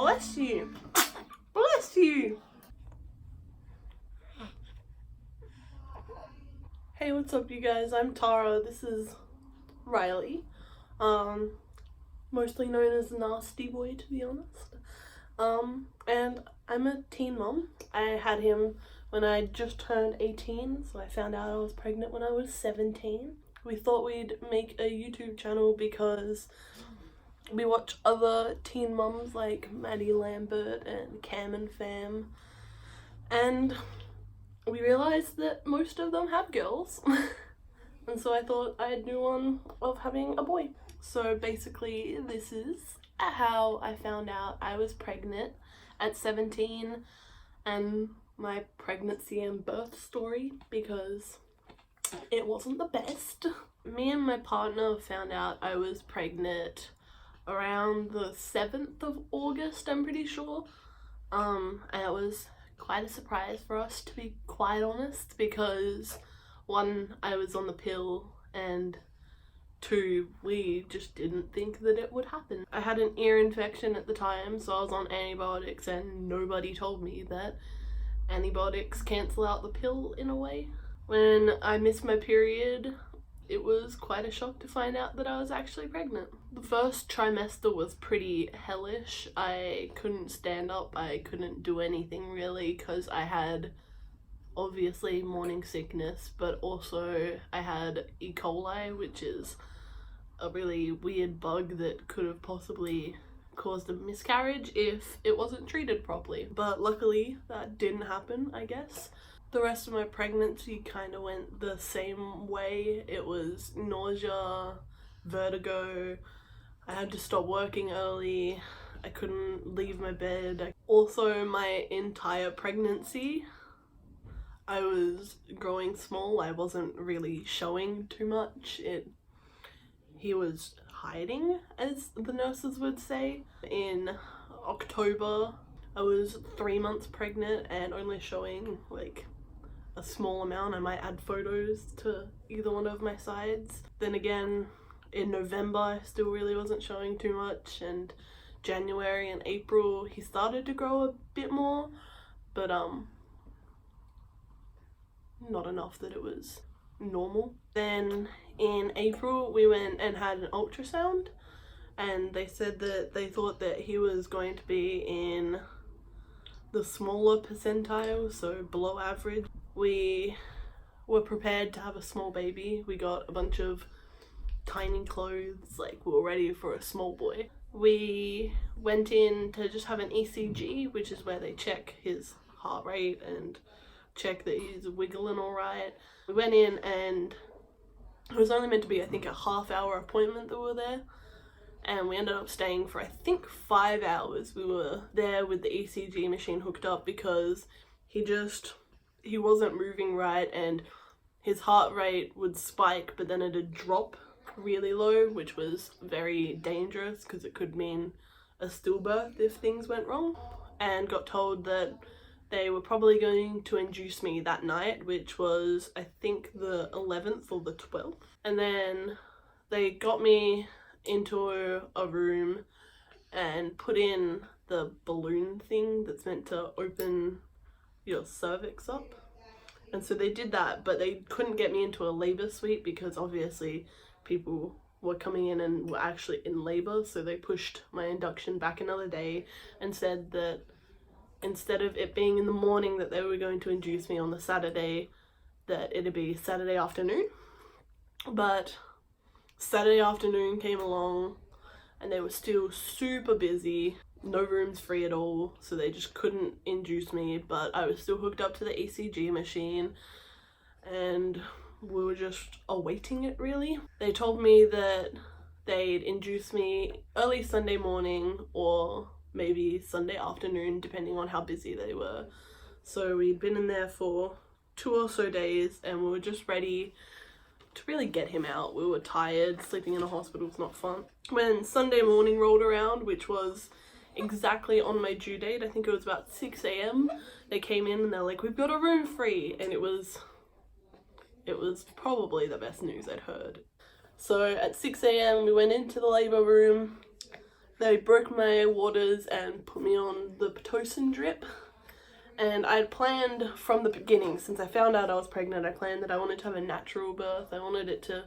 Bless you. Bless you. Hey, what's up, you guys? I'm Tara. This is Riley. Mostly known as Nasty Boy, to be honest. And I'm a teen mom. I had him when I just turned 18, so I found out I was pregnant when I was 17. We thought we'd make a YouTube channel because we watch other teen moms like Maddie Lambert and Cam and Fam, and we realized that most of them have girls. And so I thought I'd do one of having a boy. So basically this is how I found out I was pregnant at 17 and my pregnancy and birth story, because it wasn't the best. Me and my partner found out I was pregnant around the 7th of August, I'm pretty sure. And it was quite a surprise for us, to be quite honest, because one, I was on the pill, and two, we just didn't think that it would happen. I had an ear infection at the time, so I was on antibiotics, and nobody told me that antibiotics cancel out the pill in a way. When I missed my period, it was quite a shock to find out that I was actually pregnant. The first trimester was pretty hellish. I couldn't stand up, I couldn't do anything really, because I had obviously morning sickness, but also I had E. coli, which is a really weird bug that could have possibly caused a miscarriage if it wasn't treated properly. But luckily that didn't happen, I guess. The rest of my pregnancy kind of went the same way. It was nausea, vertigo, I had to stop working early, I couldn't leave my bed. Also, my entire pregnancy, I was growing small. I wasn't really showing too much. He was hiding, as the nurses would say. In October, I was 3 months pregnant and only showing like a small amount. I might add photos to either one of my sides. Then again, in November, I still really wasn't showing too much, and January and April, he started to grow a bit more, but not enough that it was normal. Then in April, we went and had an ultrasound, and they said that they thought that he was going to be in the smaller percentile, so below average. We were prepared to have a small baby. We got a bunch of tiny clothes, like we were ready for a small boy. We went in to just have an ECG, which is where they check his heart rate and check that he's wiggling all right. We went in, and it was only meant to be, I think, a half-hour appointment that we were there, and we ended up staying for I think 5 hours. We were there with the ECG machine hooked up because he wasn't moving right, and his heart rate would spike but then it'd drop really low, which was very dangerous because it could mean a stillbirth if things went wrong. And got told that they were probably going to induce me that night, which was I think the 11th or the 12th. And then they got me into a room and put in the balloon thing that's meant to open your cervix up. And so they did that, but they couldn't get me into a labor suite because obviously people were coming in and were actually in labor, so they pushed my induction back another day and said that instead of it being in the morning that they were going to induce me on the Saturday, that it'd be Saturday afternoon. But Saturday afternoon came along and they were still super busy, no rooms free at all, so they just couldn't induce me, but I was still hooked up to the ECG machine and we were just awaiting it really. They told me that they'd induce me early Sunday morning or maybe Sunday afternoon, depending on how busy they were. So we'd been in there for 2 or so days and we were just ready to really get him out. We were tired, sleeping in a hospital is not fun. When Sunday morning rolled around, which was exactly on my due date, I think it was about 6 a.m, they came in and they're like, we've got a room free, and it was probably the best news I'd heard. So at 6 a.m. we went into the labour room, They broke my waters and put me on the Pitocin drip. And I'd planned from the beginning, since I found out I was pregnant, I planned that I wanted to have a natural birth. I wanted it to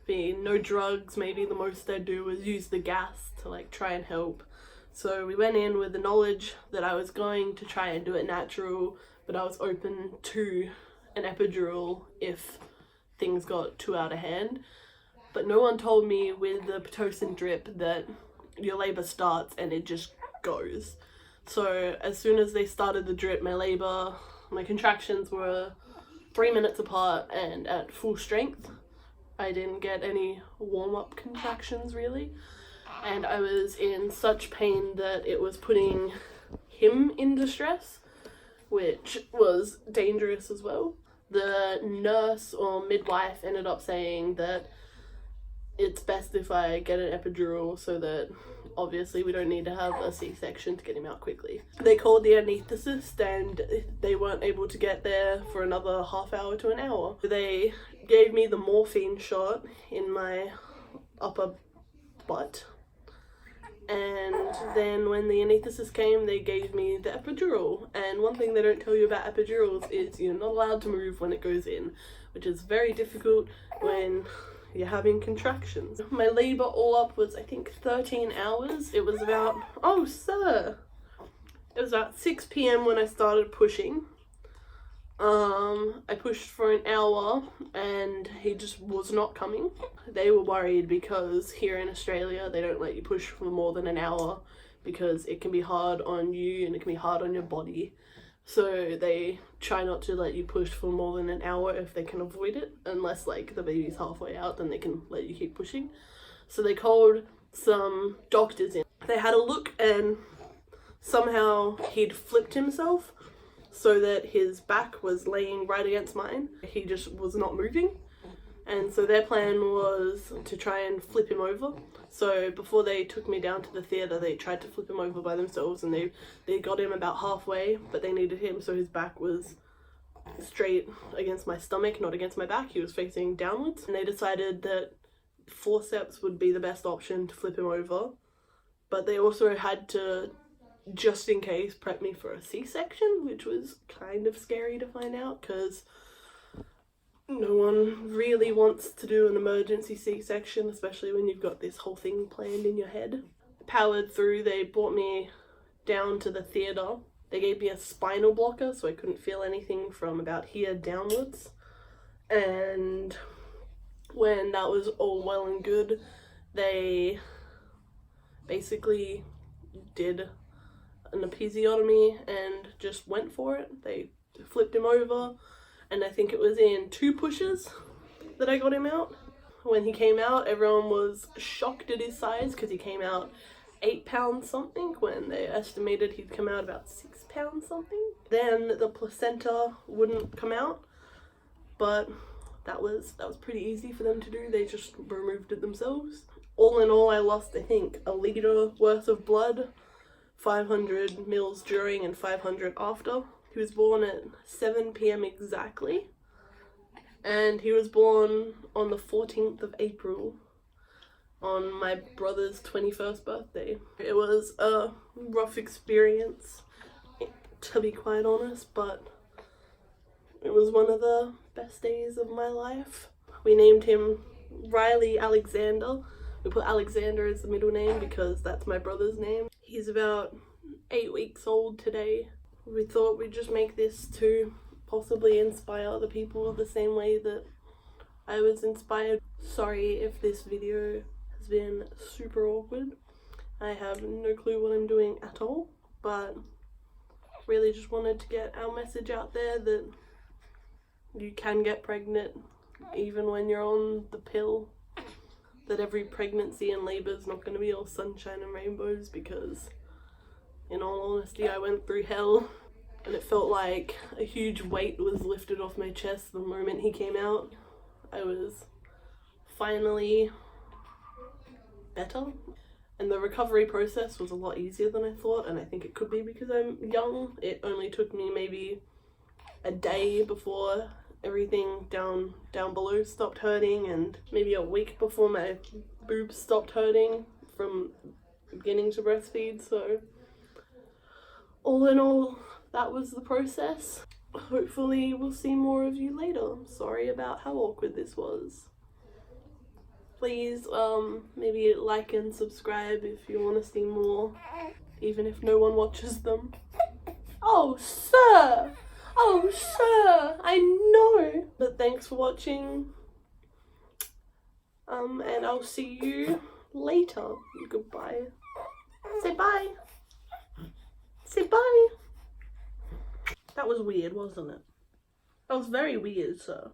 be no drugs. Maybe the most I'd do was use the gas to like try and help. So we went in with the knowledge that I was going to try and do it natural, but I was open to an epidural if things got too out of hand. But no one told me with the Pitocin drip that your labour starts and it just goes. So as soon as they started the drip, my contractions were 3 minutes apart and at full strength. I didn't get any warm-up contractions really. And I was in such pain that it was putting him in distress, which was dangerous as well. The nurse or midwife ended up saying that it's best if I get an epidural so that obviously we don't need to have a C-section to get him out quickly. They called the anaesthetist and they weren't able to get there for another half hour to an hour. They gave me the morphine shot in my upper butt, and then when the anaesthetist came, they gave me the epidural. And one thing they don't tell you about epidurals is you're not allowed to move when it goes in, which is very difficult when you're having contractions. My labour all up was I think 13 hours. It was about, oh sir, it was about 6 p.m. when I started pushing. I pushed for an hour and he just was not coming. They were worried because here in Australia they don't let you push for more than an hour because it can be hard on you and it can be hard on your body. So they try not to let you push for more than an hour if they can avoid it, unless like the baby's halfway out, then they can let you keep pushing. So they called some doctors in. They had a look and somehow he'd flipped himself so that his back was laying right against mine. He just was not moving. And so their plan was to try and flip him over. So before they took me down to the theatre, they tried to flip him over by themselves and they got him about halfway, but they needed him so his back was straight against my stomach, not against my back. He was facing downwards. And they decided that forceps would be the best option to flip him over. But they also had to, just in case, prep me for a C-section, which was kind of scary to find out because no one really wants to do an emergency C-section, especially when you've got this whole thing planned in your head. Powered through, they brought me down to the theatre. They gave me a spinal blocker so I couldn't feel anything from about here downwards. And when that was all well and good, they basically did an episiotomy and just went for it. They flipped him over. And I think it was in 2 pushes that I got him out. When he came out, everyone was shocked at his size because he came out 8 pounds something when they estimated he'd come out about 6 pounds something. Then the placenta wouldn't come out, but that was pretty easy for them to do. They just removed it themselves. All in all, I lost I think a litre worth of blood, 500 mils during and 500 after. He was born at 7 p.m. exactly, and he was born on the 14th of April on my brother's 21st birthday. It was a rough experience, to be quite honest, but it was one of the best days of my life. We named him Riley Alexander. We put Alexander as the middle name because that's my brother's name. He's about 8 weeks old today. We thought we'd just make this to possibly inspire other people the same way that I was inspired. Sorry if this video has been super awkward. I have no clue what I'm doing at all, but really just wanted to get our message out there that you can get pregnant even when you're on the pill. That every pregnancy and labour is not going to be all sunshine and rainbows, because in all honesty, I went through hell and it felt like a huge weight was lifted off my chest the moment he came out. I was finally better, and the recovery process was a lot easier than I thought, and I think it could be because I'm young. It only took me maybe a day before everything down below stopped hurting, and maybe a week before my boobs stopped hurting from beginning to breastfeed, so all in all, that was the process. Hopefully we'll see more of you later. I'm sorry about how awkward this was. Please maybe like and subscribe if you want to see more, even if no one watches them. Oh sir! Oh sir! I know! But thanks for watching. And I'll see you later. Goodbye. Say bye. Say bye. That was weird, wasn't it? That was very weird, sir.